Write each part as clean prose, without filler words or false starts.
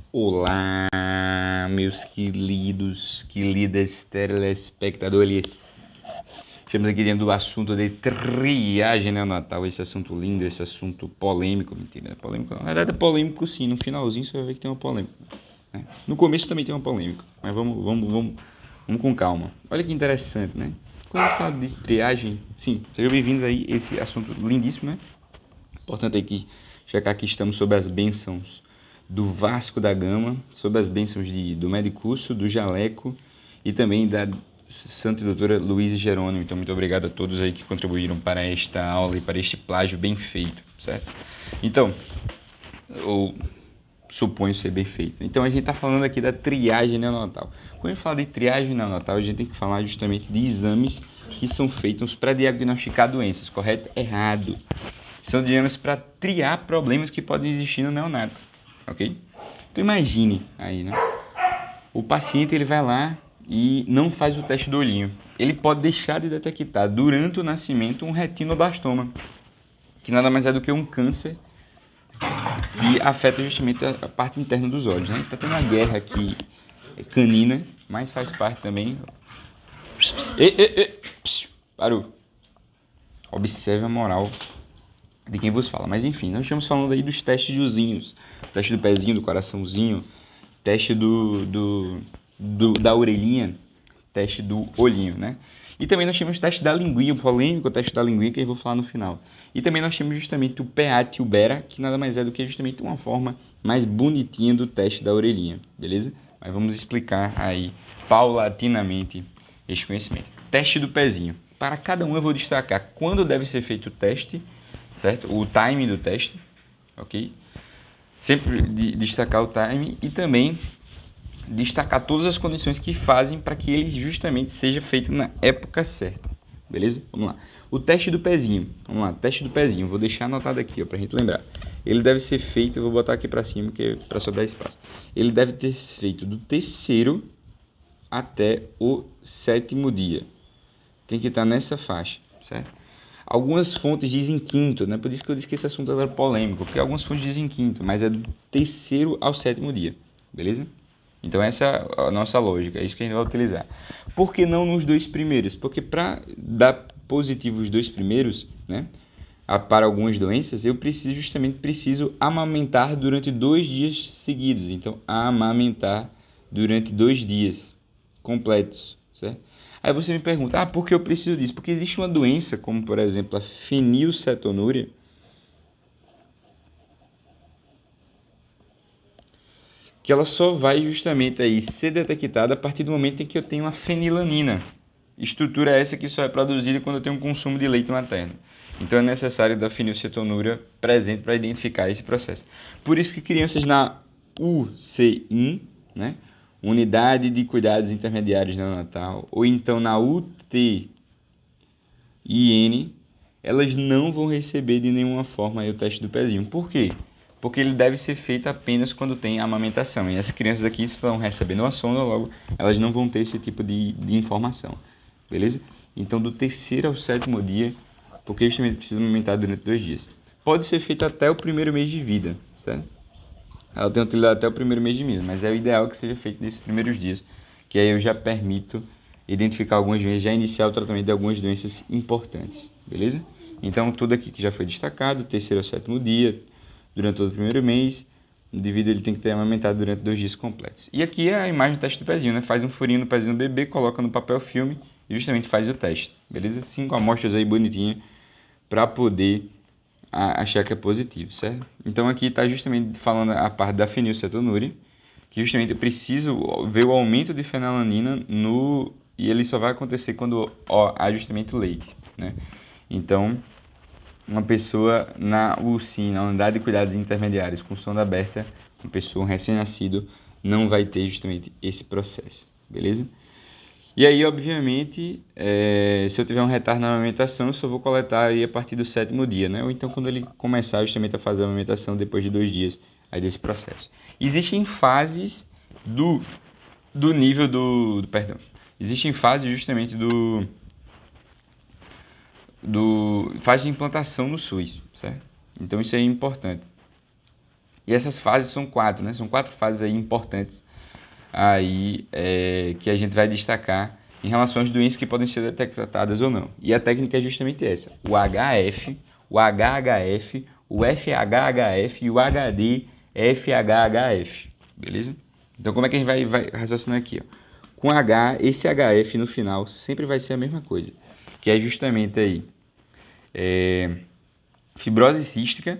Olá, meus queridas telespectadores. Estamos aqui dentro do assunto de triagem neonatal. Esse assunto lindo, esse assunto polêmico. Mentira, não é polêmico não. Na verdade é polêmico sim, no finalzinho você vai ver que tem uma polêmica, né? No começo também tem uma polêmica, mas vamos com calma. Olha que interessante, né? Quando eu falo de triagem, sim, sejam bem-vindos aí a esse assunto lindíssimo, né? Importante aqui checar que estamos sob as bênçãos do Vasco da Gama, sob as bênçãos do Medicurso, do Jaleco e também da Santa Doutora Luísa Jerônimo. Então, muito obrigado a todos aí que contribuíram para esta aula e para este plágio bem feito, certo? Então, eu suponho ser bem feito. Então, a gente está falando aqui da triagem neonatal. Quando a gente fala de triagem neonatal, a gente tem que falar justamente de exames que são feitos para diagnosticar doenças, correto? Errado. São exames para triar problemas que podem existir no neonato, ok? Então imagine aí, né? O paciente ele vai lá e não faz o teste do olhinho. Ele pode deixar de detectar durante o nascimento um retinoblastoma, que nada mais é do que um câncer que afeta justamente a parte interna dos olhos, né? Está tendo uma guerra aqui canina, mas faz parte também. Parou. Observe a moral de quem vos fala. Mas enfim, nós estamos falando aí dos testes de usinhos. Teste do pezinho, do coraçãozinho, teste da orelhinha, teste do olhinho, né? E também nós temos o teste da linguinha, o polêmico teste da linguinha, que eu vou falar no final. E também nós temos justamente o PA Tilbera, que nada mais é do que justamente uma forma mais bonitinha do teste da orelhinha, beleza? Mas vamos explicar aí paulatinamente este conhecimento. Teste do pezinho. Para cada um eu vou destacar quando deve ser feito o teste, certo? O time do teste, ok? Sempre destacar o time e também destacar todas as condições que fazem para que ele justamente seja feito na época certa, beleza? Vamos lá. O teste do pezinho, vamos lá, teste do pezinho, vou deixar anotado aqui, ó, pra gente lembrar. Ele deve ser feito, eu vou botar aqui para cima, que é para só dar espaço. Ele deve ter feito do terceiro até o 7º dia. Tem que estar nessa faixa, certo? Algumas fontes dizem quinto, né? Por isso que eu disse que esse assunto era polêmico, porque algumas fontes dizem quinto, mas é do terceiro ao 7º dia, beleza? Então essa é a nossa lógica, é isso que a gente vai utilizar. Por que não nos 2 primeiros? Porque para dar positivo os 2 primeiros, né, para algumas doenças, eu preciso amamentar durante 2 dias seguidos. Então, amamentar durante 2 dias completos, certo? Aí você me pergunta, por que eu preciso disso? Porque existe uma doença, como por exemplo a fenilcetonúria, que ela só vai justamente aí ser detectada a partir do momento em que eu tenho a fenilanina. Estrutura essa que só é produzida quando eu tenho um consumo de leite materno. Então é necessário da fenilcetonúria presente para identificar esse processo. Por isso que crianças na UCIN, né, Unidade de Cuidados Intermediários Neonatal, ou então na UTIN, elas não vão receber de nenhuma forma aí o teste do pezinho. Por quê? Porque ele deve ser feito apenas quando tem amamentação. E as crianças aqui estão recebendo a sonda, logo elas não vão ter esse tipo de informação. Beleza? Então, do terceiro ao 7º dia, porque justamente precisa amamentar durante 2 dias. Pode ser feito até o 1º mês de vida, certo? Ela tem utilidade até o 1º mês de vida, mas é o ideal que seja feito nesses primeiros dias, que aí eu já permito identificar algumas doenças, já iniciar o tratamento de algumas doenças importantes, beleza? Então, tudo aqui que já foi destacado, terceiro ao 7º dia, durante todo o 1º mês, o indivíduo ele tem que ter amamentado durante 2 dias completos. E aqui é a imagem do teste do pezinho, né? Faz um furinho no pezinho do bebê, coloca no papel filme e justamente faz o teste, beleza? 5 amostras aí bonitinhas para poder achar que é positivo, certo? Então aqui está justamente falando a parte da fenilcetonúria, que justamente eu preciso ver o aumento de fenilanina e ele só vai acontecer quando há justamente leite, né? Então, uma pessoa na UCIN, na Unidade de Cuidados Intermediários, com sonda aberta, uma pessoa, um recém-nascido, não vai ter justamente esse processo, beleza? E aí, obviamente, se eu tiver um retardo na amamentação, eu só vou coletar aí a partir do 7º dia, né? Ou então quando ele começar justamente a fazer a amamentação depois de 2 dias aí desse processo. Existem fases do nível perdão. Existem fases justamente fase de implantação no SUS, certo? Então isso é importante. E essas fases são 4, né? São 4 fases aí importantes aí, que a gente vai destacar em relação às doenças que podem ser detectadas ou não. E a técnica é justamente essa: o HF, o HHF, o FHHF e o HD-FHHF. Beleza? Então, como é que a gente vai raciocinar aqui? Ó? Com H, esse HF no final sempre vai ser a mesma coisa, que é justamente aí fibrose cística,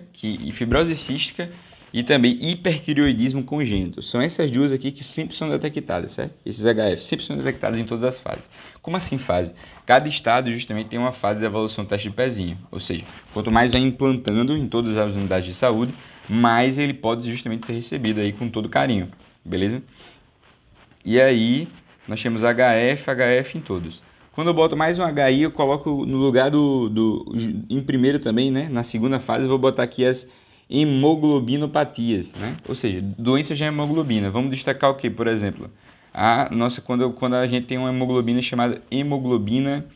e também hipertireoidismo congênito. São essas duas aqui que sempre são detectadas, certo? Esses HF sempre são detectados em todas as fases. Como assim fase? Cada estado justamente tem uma fase de evolução do teste de pezinho. Ou seja, quanto mais vai implantando em todas as unidades de saúde, mais ele pode justamente ser recebido aí com todo carinho. Beleza? E aí, nós temos HF em todos. Quando eu boto mais um HI, eu coloco no lugar em primeiro também, né? Na segunda fase, eu vou botar aqui as hemoglobinopatias, né? Ou seja, doenças de hemoglobina. Vamos destacar o que, por exemplo? Quando a gente tem uma hemoglobina chamada hemoglobina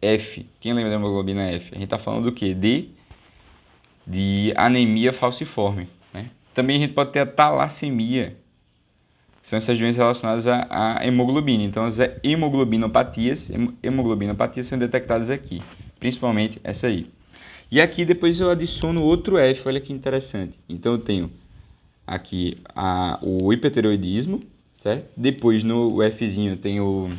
F. Quem lembra da hemoglobina F? A gente está falando do quê? De anemia falciforme, né? Também a gente pode ter a talassemia. São essas doenças relacionadas à hemoglobina. Então, as hemoglobinopatias são detectadas aqui, principalmente essa aí. E aqui depois eu adiciono outro F, olha que interessante. Então, eu tenho aqui o hipertireoidismo, certo? Depois no Fzinho eu tenho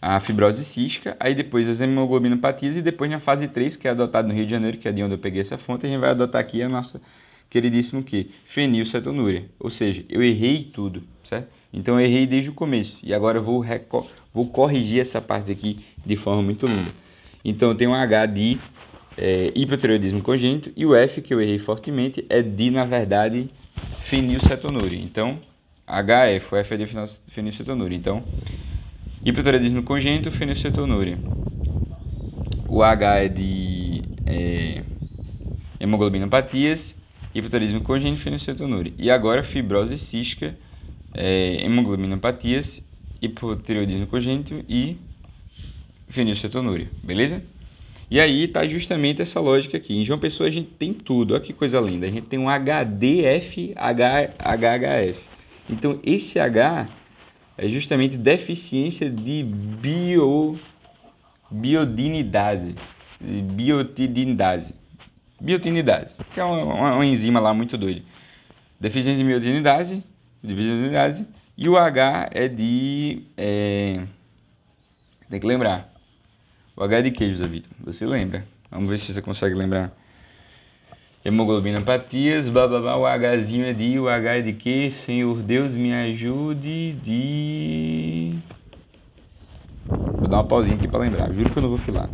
a fibrose cística, aí depois as hemoglobinopatias e depois na fase 3, que é adotada no Rio de Janeiro, que é de onde eu peguei essa fonte, a gente vai adotar aqui a nossa queridíssimo que fenilcetonúria. Ou seja, eu errei tudo, certo? Então eu errei desde o começo e agora eu vou corrigir essa parte aqui de forma muito longa. Então eu tenho um H de hipotireoidismo congênito e o F que eu errei fortemente é de, na verdade, fenilcetonúria. Então HF, o F é de fenilcetonúria. Então hipotireoidismo congênito, fenilcetonúria. O H é de hemoglobinopatias, hipotireoidismo congênito, fenilcetonúria. E agora fibrose cística, hemoglobinopatias, hipotireoidismo congênito e fenilcetonúria, beleza? E aí tá justamente essa lógica aqui. Em João Pessoa a gente tem tudo, olha que coisa linda. A gente tem um HDF-HHF. Então esse H é justamente deficiência de biotinidase, que é uma enzima lá muito doida. Deficiência de biotinidase, e o H é tem que lembrar. O H é de quê, José Vitor? Você lembra? Vamos ver se você consegue lembrar. Hemoglobinopatias, blá blá blá, o Hzinho o H é de quê? Senhor Deus me ajude Vou dar uma pausinha aqui para lembrar, juro que eu não vou filar.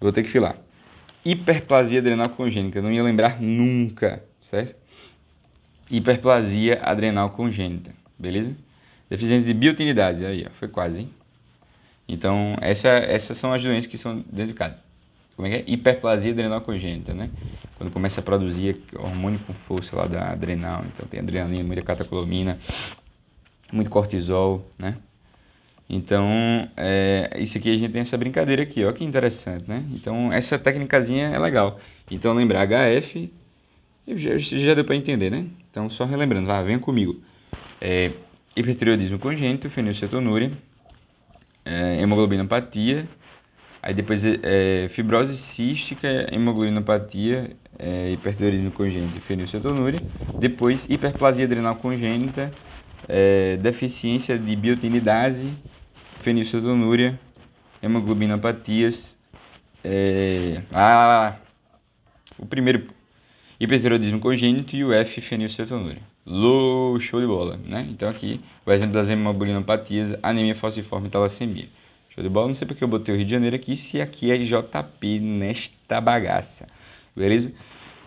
Vou ter que filar. Hiperplasia adrenal congênita, não ia lembrar nunca, certo? Hiperplasia adrenal congênita, beleza? Deficiência de biotinidase, aí ó, foi quase, hein? Então, essas são as doenças que são dedicadas. Como é que é? Hiperplasia adrenal congênita, né? Quando começa a produzir hormônio com força lá da adrenal. Então, tem adrenalina, muita catecolamina, muito cortisol, né? Então, isso aqui a gente tem essa brincadeira aqui, ó, que interessante, né? Então, essa técnicazinha é legal. Então, lembrar HF, já deu para entender, né? Então, só relembrando, venha comigo. Hipertireoidismo congênito, fenilcetonúria, hemoglobinopatia, aí depois fibrose cística, hemoglobinopatia, hipertireoidismo congênito e fenilcetonúria, depois hiperplasia adrenal congênita, deficiência de biotinidase, fenilcetonúria, hemoglobinopatias, o primeiro hipertireoidismo congênito e o F fenilcetonúria. Show de bola, né? Então aqui o exemplo das hemoglobinopatias, anemia falciforme e talassemia. Show de bola? Não sei porque eu botei o Rio de Janeiro aqui, se aqui é JP nesta bagaça. Beleza?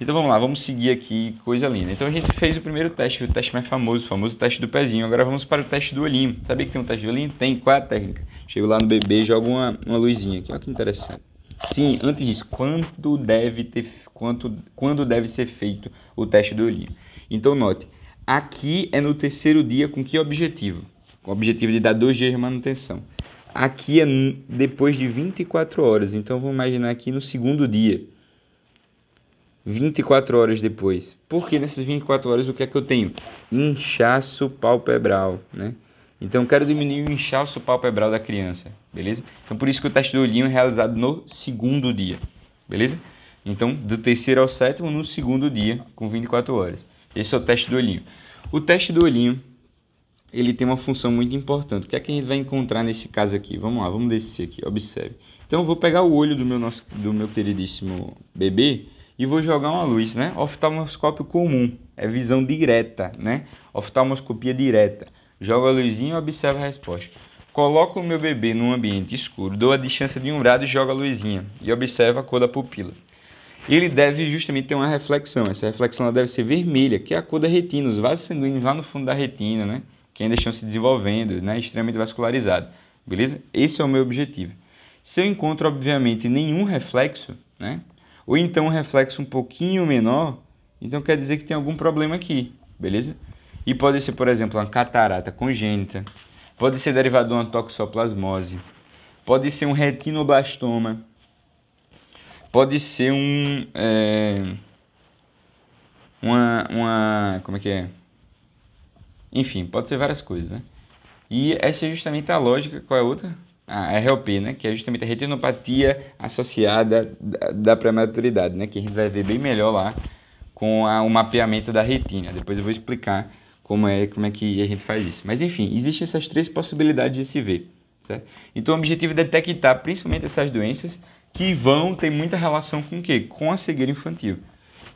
Então vamos lá, vamos seguir aqui, coisa linda. Então a gente fez o primeiro teste, o teste mais famoso, o famoso teste do pezinho. Agora vamos para o teste do olhinho. Sabia que tem um teste do olhinho? Tem. Qual é a técnica? Chego lá no bebê e jogo uma luzinha aqui. Olha que interessante. Sim, antes disso, quando deve ser feito o teste do olhinho? Então note, aqui é no terceiro dia com que objetivo? Com o objetivo de dar 2 dias de manutenção. Aqui é depois de 24 horas, então vamos imaginar aqui no segundo dia. 24 horas depois. Porque nessas 24 horas o que é que eu tenho? Inchaço palpebral, né? Então eu quero diminuir o inchaço palpebral da criança, beleza? Então por isso que o teste do olhinho é realizado no segundo dia, beleza? Então do terceiro ao sétimo no segundo dia, com 24 horas. Esse é o teste do olhinho. O teste do olhinho, ele tem uma função muito importante. O que é que a gente vai encontrar nesse caso aqui? Vamos lá, vamos descer aqui, observe. Então eu vou pegar o olho do meu queridíssimo bebê e vou jogar uma luz, né? Oftalmoscópio comum, é visão direta, né? Oftalmoscopia direta. Jogo a luzinha e observo a resposta. Coloco o meu bebê num ambiente escuro, dou a distância de um grau e jogo a luzinha e observo a cor da pupila. Ele deve justamente ter uma reflexão. Essa reflexão ela deve ser vermelha, que é a cor da retina, os vasos sanguíneos lá no fundo da retina, né? Que ainda estão se desenvolvendo, né? Extremamente vascularizado, beleza? Esse é o meu objetivo. Se eu encontro, obviamente, nenhum reflexo, né? Ou então um reflexo um pouquinho menor, então quer dizer que tem algum problema aqui, beleza? E pode ser, por exemplo, uma catarata congênita, pode ser derivado de uma toxoplasmose, pode ser um retinoblastoma, pode ser como é que é? Enfim, pode ser várias coisas, né? E essa é justamente a lógica, qual é a outra? A RLP, né? Que é justamente a retinopatia associada da prematuridade, né? Que a gente vai ver bem melhor lá com o mapeamento da retina. Depois eu vou explicar como é que a gente faz isso. Mas enfim, existem essas três possibilidades de se ver, certo? Então o objetivo é detectar principalmente essas doenças que vão ter muita relação com o quê? Com a cegueira infantil.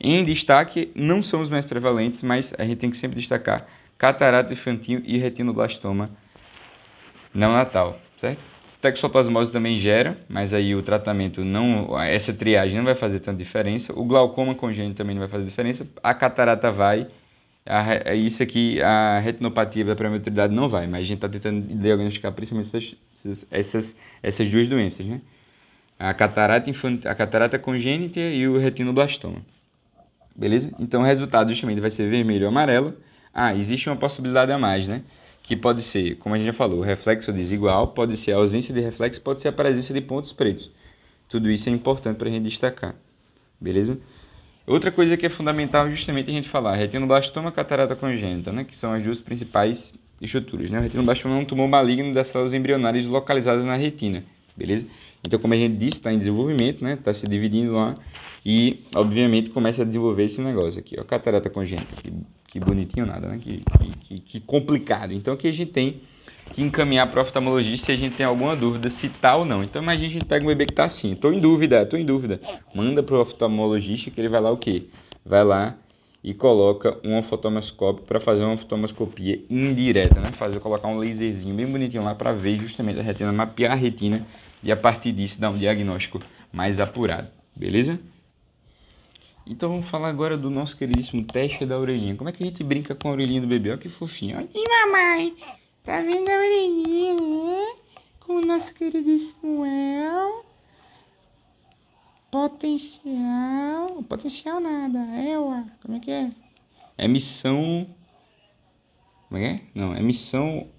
Em destaque, não são os mais prevalentes, mas a gente tem que sempre destacar catarata infantil e retinoblastoma neonatal, certo? Toxoplasmose também gera, mas aí o tratamento não, essa triagem não vai fazer tanta diferença. O glaucoma congênito também não vai fazer diferença. A catarata vai, isso aqui, a retinopatia da prematuridade não vai, mas a gente está tentando diagnosticar principalmente essas duas doenças, né? A catarata congênita e o retinoblastoma. Beleza? Então o resultado justamente vai ser vermelho ou amarelo. Ah, existe uma possibilidade a mais, né? Que pode ser, como a gente já falou, reflexo desigual, pode ser a ausência de reflexo, pode ser a presença de pontos pretos. Tudo isso é importante para a gente destacar. Beleza? Outra coisa que é fundamental justamente a gente falar, retinoblastoma e catarata congênita, né? Que são as duas principais estruturas, né? O retinoblastoma é um tumor maligno das células embrionárias localizadas na retina. Beleza? Então, como a gente disse, está em desenvolvimento, né? Está se dividindo lá e, obviamente, começa a desenvolver esse negócio aqui, ó, catarata congênita. Que bonitinho nada, né? Que complicado. Então, aqui a gente tem que encaminhar para o oftalmologista se a gente tem alguma dúvida se tá ou não. Então, imagina a gente pega um bebê que tá assim, tô em dúvida. Manda para o oftalmologista que ele vai lá o quê? Vai lá e coloca um oftalmoscópio para fazer uma oftalmoscopia indireta, né? Colocar um laserzinho bem bonitinho lá para ver justamente a retina, mapear a retina e a partir disso dar um diagnóstico mais apurado, beleza? Então vamos falar agora do nosso queridíssimo teste da orelhinha. Como é que a gente brinca com a orelhinha do bebê? Olha que fofinho. Olha aqui, mamãe. Tá vendo a orelhinha, né? Com o nosso queridíssimo El. Potencial. Potencial nada. Elwa. Como é que é? Emissão. Como é que é? Não, emissão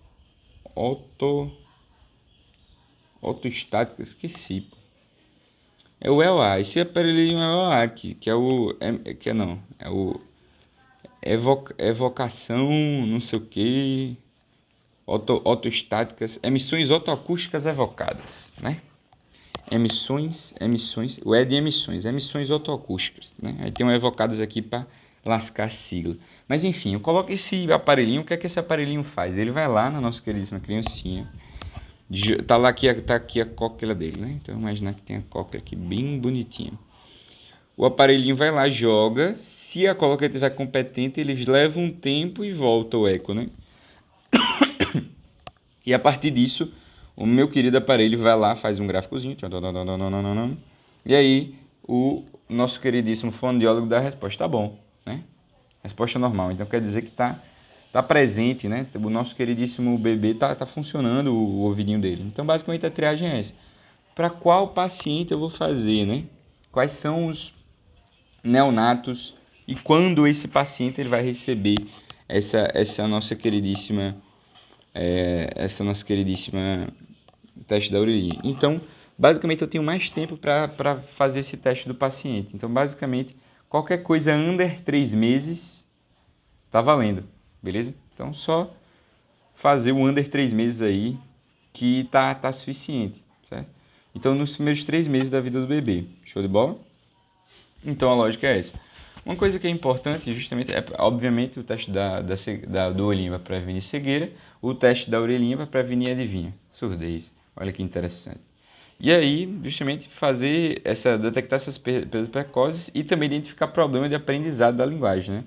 autoestática. Esqueci, pô. É o ELA, esse aparelhinho é o ELA aqui, que é o. É o. Evocação, não sei o que. Autoestáticas. Emissões autoacústicas evocadas, né? Emissões. O E de emissões autoacústicas, né? Aí tem um evocadas aqui para lascar a sigla. Mas enfim, eu coloco esse aparelhinho, o que é que esse aparelhinho faz? Ele vai lá na nossa queridíssima criancinha. Tá aqui a cóclea dele, né? Então imagina que tem a cóclea aqui bem bonitinha. O aparelhinho vai lá, joga. Se a cóclea estiver competente, eles levam um tempo e volta o eco, né? E a partir disso, o meu querido aparelho vai lá, faz um gráficozinho. E aí, o nosso queridíssimo fonoaudiólogo dá a resposta. Tá bom, né? Resposta normal. Então quer dizer que tá presente, né? O nosso queridíssimo bebê tá funcionando o ouvidinho dele. Então, basicamente, a triagem é essa. Para qual paciente eu vou fazer, né? Quais são os neonatos e quando esse paciente ele vai receber essa nossa queridíssima teste da orelhinha. Então, basicamente, eu tenho mais tempo para fazer esse teste do paciente. Então, basicamente, Qualquer coisa under 3 meses tá valendo, beleza? Então só fazer o under 3 meses aí que tá suficiente, certo? Então nos primeiros 3 meses da vida do bebê, show de bola? Então a lógica é essa. Uma coisa que é importante justamente é, obviamente, o teste do olhinho para prevenir cegueira, o teste da orelhinha para prevenir, adivinha, surdez. Olha que interessante. E aí, justamente, detectar essas perdas precoces e também identificar problemas de aprendizado da linguagem, né?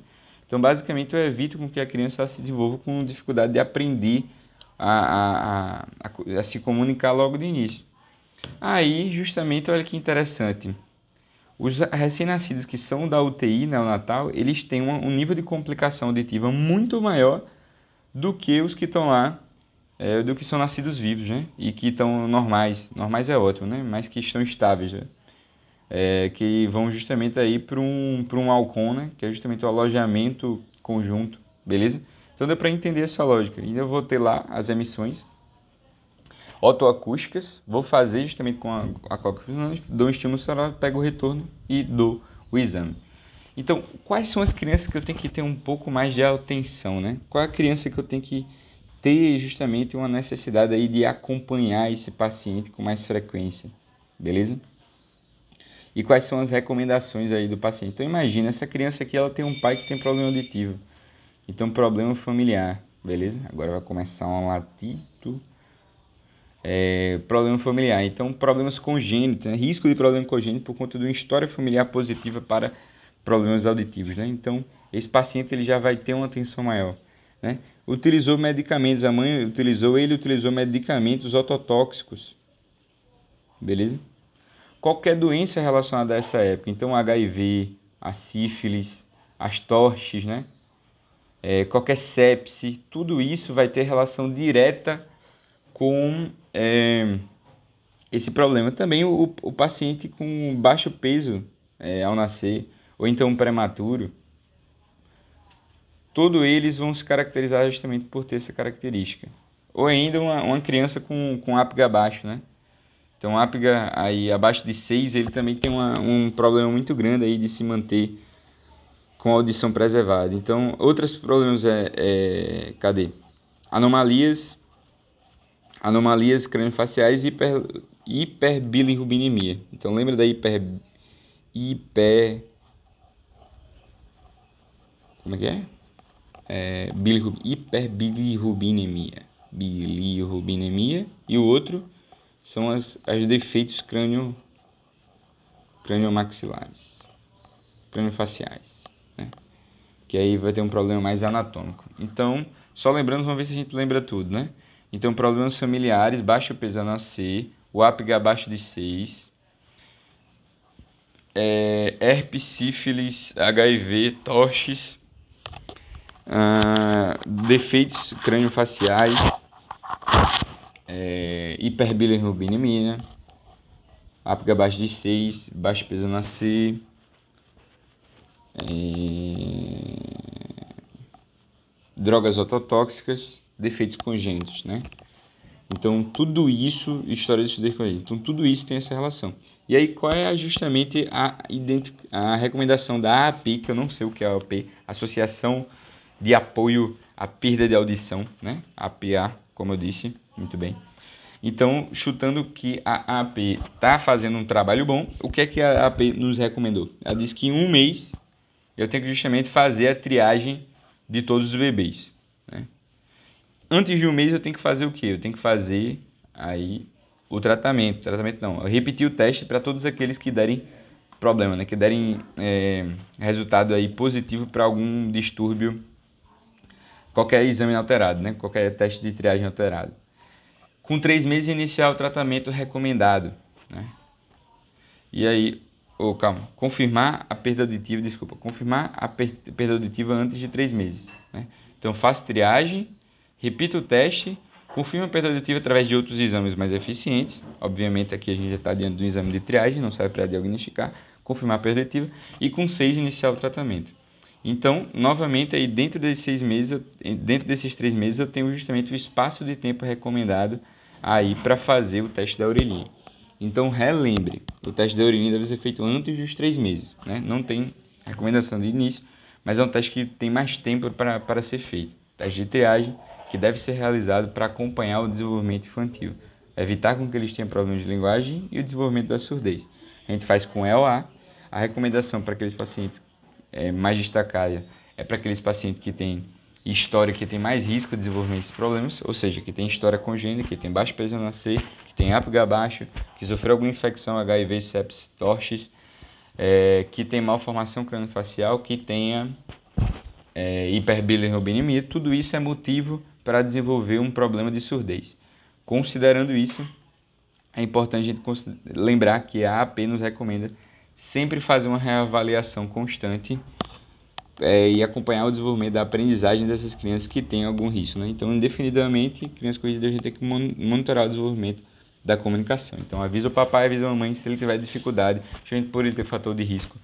Então, basicamente, eu evito com que a criança se desenvolva com dificuldade de aprender a se comunicar logo de início. Aí, justamente, olha que interessante. Os recém-nascidos que são da UTI neonatal, eles têm um nível de complicação auditiva muito maior do que os que estão lá, do que são nascidos vivos, né? E que estão normais. Normais é ótimo, né? Mas que estão estáveis, né? Que vão justamente aí para um ALCON, né? Que é justamente o alojamento conjunto, beleza? Então deu para entender essa lógica. E eu vou ter lá as emissões otoacústicas, vou fazer justamente com a coca, dou um estímulo sonoro, pego o retorno e dou o exame. Então, quais são as crianças que eu tenho que ter um pouco mais de atenção, né? Qual é a criança que eu tenho que ter justamente uma necessidade aí de acompanhar esse paciente com mais frequência, beleza? E quais são as recomendações aí do paciente? Então, imagina, essa criança aqui, ela tem um pai que tem problema auditivo, então problema familiar, beleza? Agora vai começar um latido. Problema familiar. Então, problemas congênitos, né? Risco de problema congênito por conta de uma história familiar positiva para problemas auditivos, né? Então, esse paciente ele já vai ter uma atenção maior, né? Utilizou medicamentos, a mãe utilizou medicamentos ototóxicos, beleza? Qualquer doença relacionada a essa época, então HIV, a sífilis, as torches, né? Qualquer sepse, tudo isso vai ter relação direta com esse problema. Também o paciente com baixo peso ao nascer, ou então prematuro, todos eles vão se caracterizar justamente por ter essa característica. Ou ainda uma criança com apga baixo, né? Então, apga aí abaixo de 6, ele também tem um problema muito grande aí de se manter com a audição preservada. Então, outros problemas cadê? Anomalias craniofaciais e hiperbilirrubinemia. Então, lembra da como é que é? Hiperbilirrubinemia. Bilirrubinemia. E o outro são os defeitos craniomaxilares, craniofaciais, né? Que aí vai ter um problema mais anatômico. Então, só lembrando, vamos ver se a gente lembra tudo, né? Então, problemas familiares, baixo peso a nascer, o apga abaixo de 6, herpes, sífilis, HIV, torches, defeitos craniofaciais, hiperbilirrubinemia, apga abaixo de 6, baixo peso a nascer, drogas ototóxicas, defeitos congênitos, né? Então, tudo isso, história de estudar com ele. Então, tudo isso tem essa relação. E aí, qual é justamente a recomendação da AAP, que eu não sei o que é a AAP, Associação de Apoio à Perda de Audição, né? APA, como eu disse, muito bem. Então, chutando que a AAP está fazendo um trabalho bom, o que é que a AAP nos recomendou? Ela disse que em um mês eu tenho que justamente fazer a triagem de todos os bebês, né? Antes de um mês eu tenho que fazer o quê? Eu tenho que fazer aí o tratamento. Tratamento não, eu repetir o teste para todos aqueles que derem problema, né? Que derem resultado aí positivo para algum distúrbio, qualquer exame alterado, né? Qualquer teste de triagem alterado. Com 3 meses iniciar o tratamento recomendado, né? E aí, confirmar a perda auditiva antes de 3 meses, né? Então faço triagem, repito o teste, confirmo a perda auditiva através de outros exames mais eficientes. Obviamente aqui a gente já está diante de um exame de triagem, não serve para diagnosticar, confirmar a perda auditiva e com 6 iniciar o tratamento. Então, novamente, aí dentro desses 6 meses, dentro desses 3 meses, eu tenho justamente o espaço de tempo recomendado aí para fazer o teste da orelhinha. Então, relembre, o teste da orelhinha deve ser feito antes dos 3 meses, né? Não tem recomendação de início, mas é um teste que tem mais tempo para ser feito. Teste de triagem que deve ser realizado para acompanhar o desenvolvimento infantil, evitar com que eles tenham problemas de linguagem e o desenvolvimento da surdez. A gente faz com EOA. A recomendação para aqueles pacientes mais destacada é para aqueles pacientes que têm história, que tem mais risco de desenvolvimento desses problemas, ou seja, que tem história congênita, que tem baixo peso ao nascer, que tem apgar baixo, que sofreu alguma infecção HIV, sepsis, torches, que tem malformação craniofacial, que tenha hiperbilirrubinemia. Tudo isso é motivo para desenvolver um problema de surdez. Considerando isso, é importante a gente lembrar que a AP nos recomenda sempre fazer uma reavaliação constante e acompanhar o desenvolvimento da aprendizagem dessas crianças que têm algum risco, né? Então, indefinidamente, crianças corrigidas, a gente tem que monitorar o desenvolvimento da comunicação. Então, avisa o papai, avisa a mamãe, se ele tiver dificuldade, justamente por ele ter fator de risco,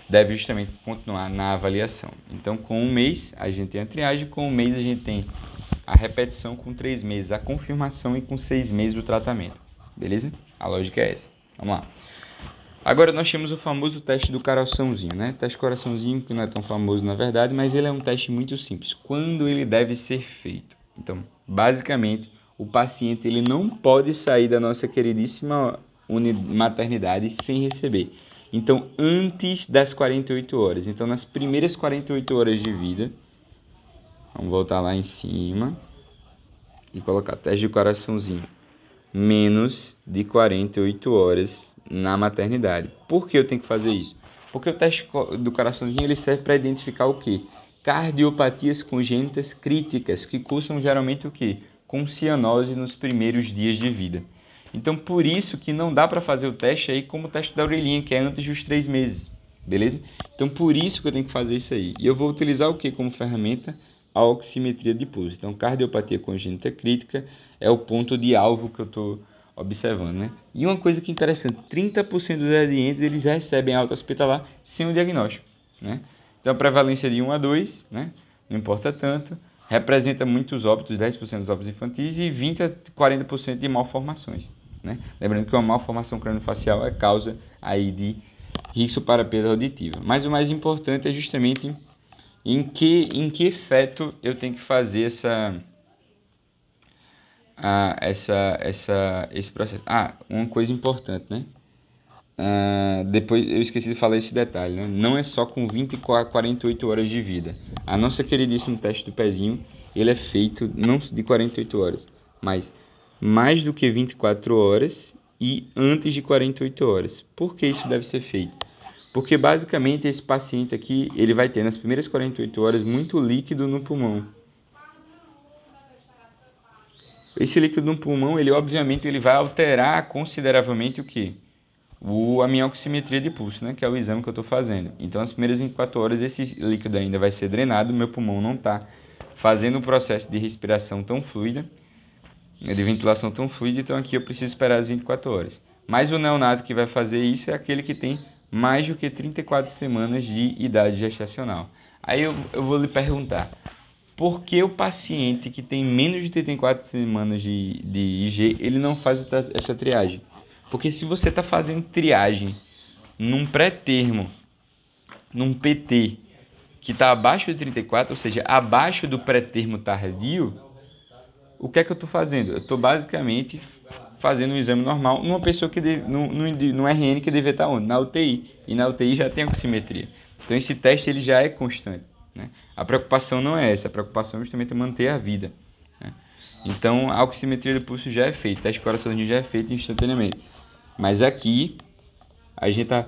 deve justamente continuar na avaliação. Então, com um mês, a gente tem a triagem, com um mês a gente tem a repetição, com 3 meses a confirmação e com 6 meses o tratamento. Beleza? A lógica é essa. Vamos lá. Agora nós temos o famoso teste do coraçãozinho, né? Teste do coraçãozinho, que não é tão famoso na verdade, mas ele é um teste muito simples. Quando ele deve ser feito? Então, basicamente, o paciente ele não pode sair da nossa queridíssima maternidade sem receber. Então, antes das 48 horas. Então, nas primeiras 48 horas de vida, vamos voltar lá em cima e colocar teste do coraçãozinho. Menos de 48 horas na maternidade. Por que eu tenho que fazer isso? Porque o teste do coraçãozinho ele serve para identificar o quê? Cardiopatias congênitas críticas, que cursam geralmente o quê? Com cianose nos primeiros dias de vida. Então, por isso que não dá para fazer o teste aí como o teste da orelhinha, que é antes dos 3 meses. Beleza? Então, por isso que eu tenho que fazer isso aí. E eu vou utilizar o que como ferramenta? A oximetria de pulso. Então, cardiopatia congênita crítica é o ponto de alvo que eu estou observando, né? E uma coisa que é interessante, 30% dos residentes eles recebem alta hospitalar sem o diagnóstico, né? Então, a prevalência de 1 a 2, né? Não importa tanto, representa muitos óbitos, 10% dos óbitos infantis e 20 a 40% de malformações, né? Lembrando que uma malformação craniofacial é causa aí de risco para perda auditiva. Mas o mais importante é justamente em que efeito eu tenho que fazer esse processo. Uma coisa importante, né? Depois eu esqueci de falar esse detalhe, né? Não é só com 24 a 48 horas de vida. A nossa queridíssimo teste do pezinho, ele é feito não de 48 horas, mas mais do que 24 horas e antes de 48 horas. Por que isso deve ser feito? Porque basicamente esse paciente aqui, ele vai ter nas primeiras 48 horas muito líquido no pulmão. Esse líquido no pulmão, ele obviamente ele vai alterar consideravelmente o quê? A minha oximetria de pulso, né? Que é o exame que eu estou fazendo. Então, nas primeiras 24 horas, esse líquido ainda vai ser drenado, meu pulmão não está fazendo um processo de respiração tão fluida, de ventilação tão fluida, então aqui eu preciso esperar as 24 horas. Mas o neonato que vai fazer isso é aquele que tem mais do que 34 semanas de idade gestacional. Aí eu vou lhe perguntar, por que o paciente que tem menos de 34 semanas de IG, ele não faz essa triagem? Porque se você está fazendo triagem num pré-termo, num PT, que está abaixo de 34, ou seja, abaixo do pré-termo tardio, o que é que eu estou fazendo? Eu estou basicamente fazendo um exame normal numa pessoa que no RN que deveria estar onde? Na UTI. E na UTI já tem oximetria. Então esse teste ele já é constante, né? A preocupação não é essa, a preocupação é justamente manter a vida, né? Então a oximetria do pulso já é feita, o teste de coraçãozinho já é feito instantaneamente. Mas aqui a gente está